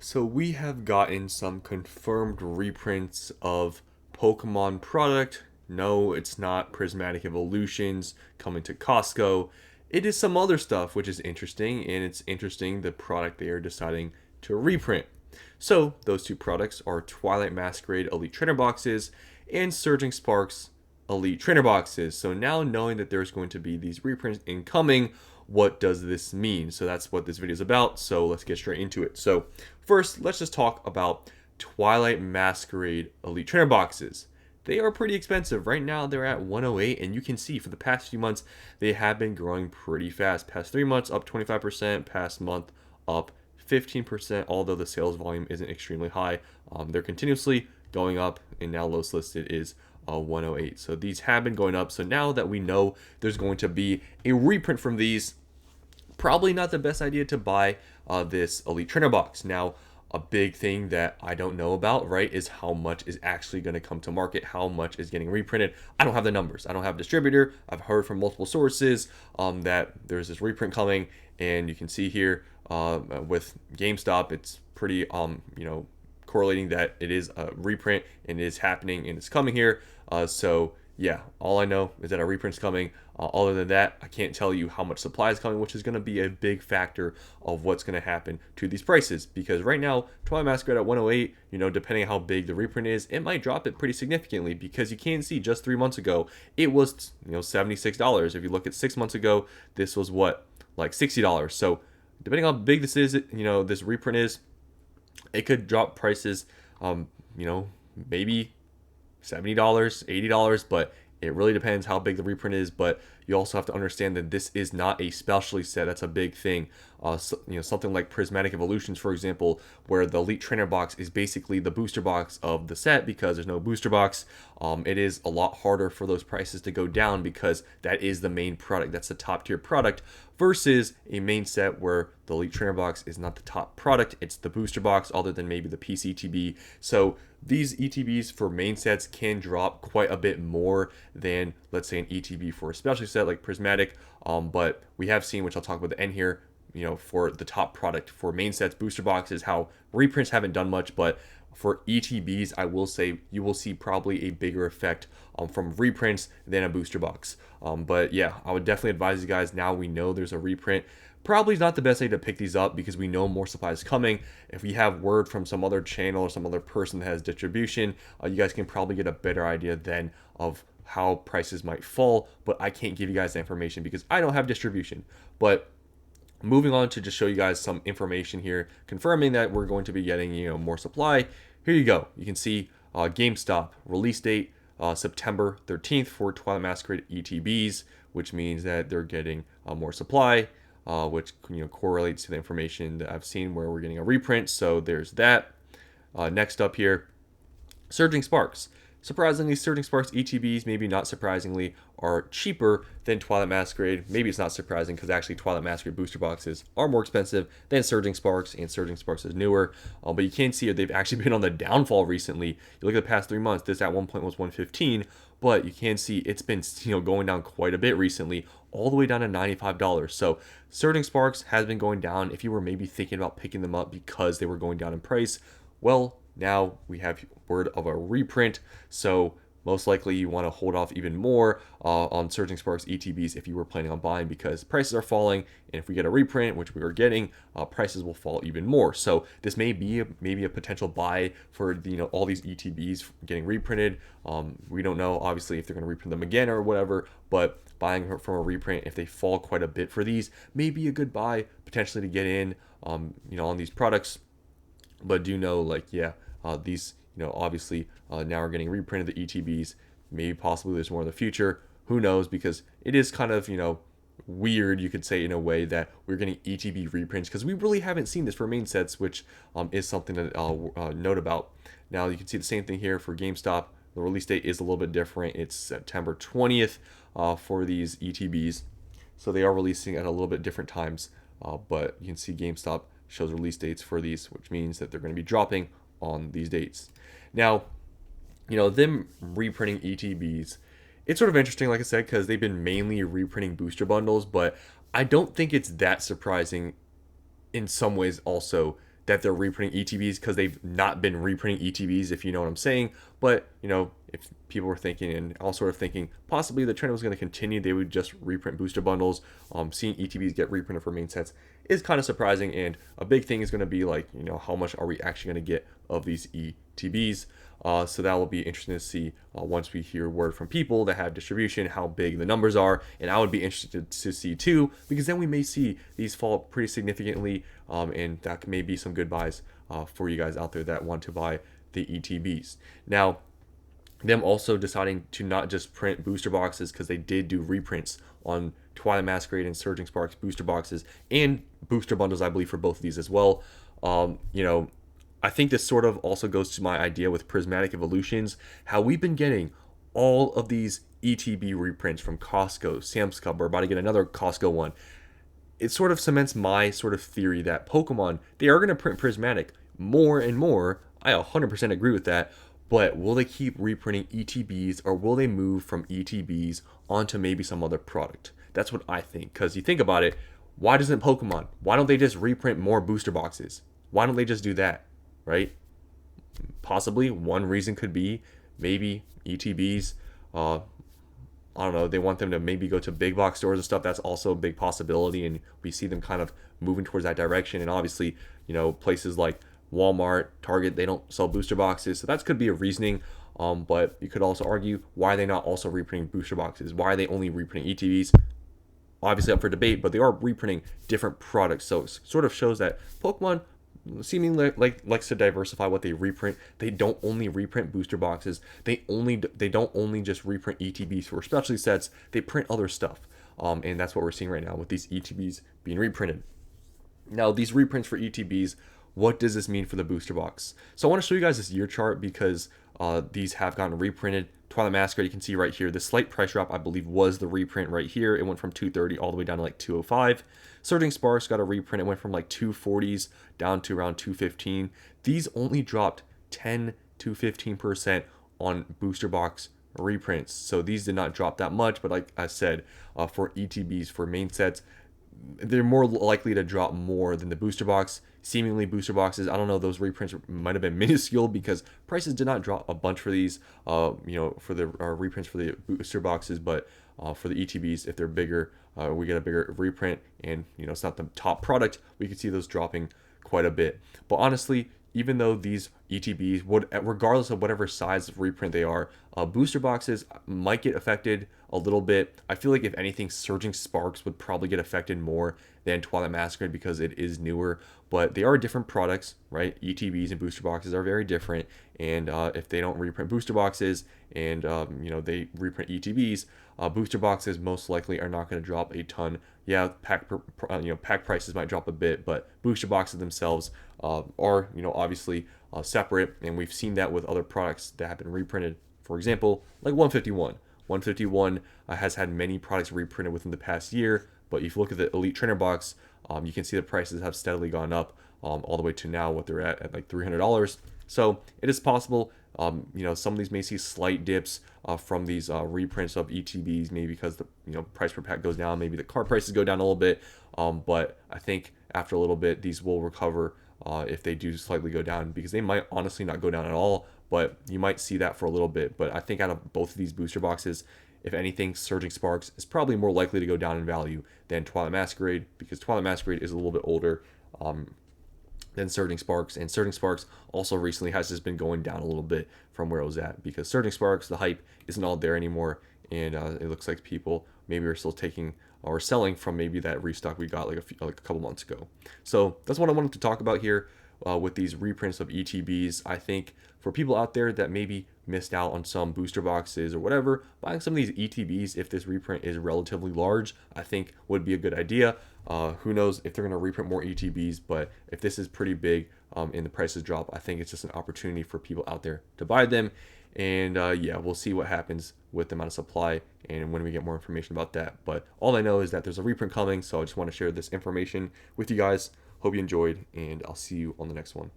So we have gotten some confirmed reprints of Pokemon product. No, it's not Prismatic Evolutions coming to Costco. It is some other stuff, which is interesting, and it's interesting the product they are deciding to reprint. So those two products are Twilight Masquerade Elite Trainer Boxes and Surging Sparks Elite Trainer Boxes. So now knowing that there's going to be these reprints incoming, what does this mean? So that's what this video is about. So let's get straight into it. So first, let's just talk about Twilight Masquerade Elite Trainer Boxes. They are pretty expensive. Right now they're at 108, and you can see for the past few months they have been growing pretty fast. Past 3 months up 25%, past month up 15%, although the sales volume isn't extremely high. They're continuously going up, and now lowest listed is 108. So these have been going up. So now that we know there's going to be a reprint from these, probably not the best idea to buy this Elite Trainer box. Now, a big thing that I don't know about, right, is how much is actually going to come to market, how much is getting reprinted. I don't have the numbers. I don't have a distributor. I've heard from multiple sources that there's this reprint coming, and you can see here with GameStop, it's pretty, correlating that it is a reprint and it is happening and it's coming here. So yeah, all I know is that a reprint's coming. Other than that, I can't tell you how much supply is coming, which is going to be a big factor of what's going to happen to these prices. Because right now, Twilight Masquerade at 108, depending on how big the reprint is, it might drop it pretty significantly. Because you can see just 3 months ago, it was $76. If you look at 6 months ago, this was what, like $60. So depending on how big this is, this reprint is, it could drop prices, maybe $70, $80, but it really depends how big the reprint is. But you also have to understand that this is not a specialty set. That's a big thing. Something like Prismatic Evolutions, for example, where the Elite Trainer box is basically the booster box of the set because there's no booster box. It is a lot harder for those prices to go down because that is the main product. That's the top tier product versus a main set where the Elite Trainer box is not the top product. It's the booster box other than maybe the PCTB. So these ETBs for main sets can drop quite a bit more than, let's say, an ETB for a specialty set like Prismatic. But we have seen, which I'll talk about at the end here, for the top product for main sets, booster boxes, how reprints haven't done much. But for ETBs, I will say you will see probably a bigger effect from reprints than a booster box. But yeah, I would definitely advise you guys, now we know there's a reprint, probably not the best way to pick these up because we know more supply is coming. If we have word from some other channel or some other person that has distribution, you guys can probably get a better idea then of how prices might fall. But I can't give you guys the information because I don't have distribution. But moving on to just show you guys some information here, confirming that we're going to be getting more supply. Here you go. You can see GameStop release date September 13th for Twilight Masquerade ETBs, which means that they're getting more supply. Which correlates to the information that I've seen where we're getting a reprint. So there's that. Next up here, Surging Sparks. Surprisingly, Surging Sparks ETBs, maybe not surprisingly, are cheaper than Twilight Masquerade. Maybe it's not surprising because actually Twilight Masquerade booster boxes are more expensive than Surging Sparks, and Surging Sparks is newer. But you can see they've actually been on the downfall recently. You look at the past 3 months, this at one point was 115, but you can see it's been going down quite a bit recently, all the way down to $95. So Surging Sparks has been going down. If you were maybe thinking about picking them up because they were going down in price, well, now we have word of a reprint, so most likely you want to hold off even more on Surging Sparks ETBs if you were planning on buying because prices are falling, and if we get a reprint, which we are getting, prices will fall even more. So this may be maybe a potential buy for all these ETBs getting reprinted. We don't know obviously if they're going to reprint them again or whatever, but buying from a reprint if they fall quite a bit for these may be a good buy potentially to get in on these products. But do know, these, obviously now are getting reprinted, the ETBs. Maybe possibly there's more in the future. Who knows? Because it is kind of, weird, you could say, in a way that we're getting ETB reprints because we really haven't seen this for main sets, which is something that I'll note about. Now, you can see the same thing here for GameStop. The release date is a little bit different. It's September 20th for these ETBs. So they are releasing at a little bit different times. But you can see GameStop shows release dates for these, which means that they're going to be dropping on these dates. Now, them reprinting ETBs, it's sort of interesting, like I said, because they've been mainly reprinting booster bundles, but I don't think it's that surprising in some ways also that they're reprinting ETBs because they've not been reprinting ETBs, if you know what I'm saying. But, if people were thinking, and all sort of thinking possibly the trend was going to continue, they would just reprint booster bundles. Seeing ETBs get reprinted for main sets is kind of surprising, and a big thing is going to be like, how much are we actually going to get of these ETBs? So that will be interesting to see once we hear word from people that have distribution, how big the numbers are. And I would be interested to see too, because then we may see these fall pretty significantly, and that may be some good buys for you guys out there that want to buy the ETBs. Now, them also deciding to not just print booster boxes, because they did do reprints on Twilight Masquerade and Surging Sparks booster boxes and booster bundles, I believe, for both of these as well. I think this sort of also goes to my idea with Prismatic Evolutions, how we've been getting all of these ETB reprints from Costco, Sam's Club. We're about to get another Costco one. It sort of cements my sort of theory that Pokemon, they are going to print Prismatic more and more. I 100% agree with that. But will they keep reprinting ETBs, or will they move from ETBs onto maybe some other product? That's what I think. Because you think about it, why doesn't Pokemon? Why don't they just reprint more booster boxes? Why don't they just do that? Right? Possibly one reason could be maybe ETBs. I don't know. They want them to maybe go to big box stores and stuff. That's also a big possibility, and we see them kind of moving towards that direction. And obviously, places like Walmart, Target, they don't sell booster boxes, so that could be a reasoning. But you could also argue, why are they not also reprinting booster boxes? Why are they only reprinting ETBs? Obviously up for debate, but they are reprinting different products. So it sort of shows that Pokemon seemingly likes to diversify what they reprint. They don't only reprint booster boxes. They don't only just reprint ETBs for specialty sets. They print other stuff. And that's what we're seeing right now with these ETBs being reprinted. Now, these reprints for ETBs, what does this mean for the booster box? So I want to show you guys this year chart, because these have gotten reprinted. Twilight Masquerade, you can see right here, the slight price drop, I believe, was the reprint right here. It went from 230 all the way down to like 205. Surging Sparks got a reprint. It went from like 240s down to around 215. These only dropped 10 to 15% on booster box reprints. So these did not drop that much, but like I said, for ETBs, for main sets, they're more likely to drop more than the booster box. Seemingly booster boxes, I don't know, those reprints might have been minuscule, because prices did not drop a bunch for these, for the reprints for the booster boxes. But for the ETBs, if they're bigger, we get a bigger reprint, and it's not the top product, we could see those dropping quite a bit. But honestly, even though these ETBs would, regardless of whatever size of reprint they are, booster boxes might get affected a little bit. I feel like if anything, Surging Sparks would probably get affected more than Twilight Masquerade, because it is newer. But they are different products, right? ETBs and booster boxes are very different. And if they don't reprint booster boxes, and they reprint ETBs, booster boxes most likely are not going to drop a ton. Yeah, pack prices might drop a bit, but booster boxes themselves are obviously separate, and we've seen that with other products that have been reprinted. For example, like 151. 151 has had many products reprinted within the past year, but if you look at the Elite Trainer box, you can see the prices have steadily gone up all the way to now what they're at like $300. So it is possible. Some of these may see slight dips from these reprints of ETBs, maybe because the price per pack goes down, maybe the card prices go down a little bit. But I think after a little bit, these will recover if they do slightly go down, because they might honestly not go down at all, but you might see that for a little bit. But I think out of both of these booster boxes, if anything, Surging Sparks is probably more likely to go down in value than Twilight Masquerade, because Twilight Masquerade is a little bit older than Surging Sparks, and Surging Sparks also recently has just been going down a little bit from where it was at, because Surging Sparks, the hype isn't all there anymore, and it looks like people maybe are still taking or selling from maybe that restock we got like a couple months ago. So that's what I wanted to talk about here with these reprints of ETBs. I think for people out there that maybe missed out on some booster boxes or whatever, buying some of these ETBs, if this reprint is relatively large, I think would be a good idea. Who knows if they're going to reprint more ETBs, but if this is pretty big and the prices drop, I think it's just an opportunity for people out there to buy them. And yeah, we'll see what happens with the amount of supply and when we get more information about that. But all I know is that there's a reprint coming, so I just want to share this information with you guys. Hope you enjoyed, and I'll see you on the next one.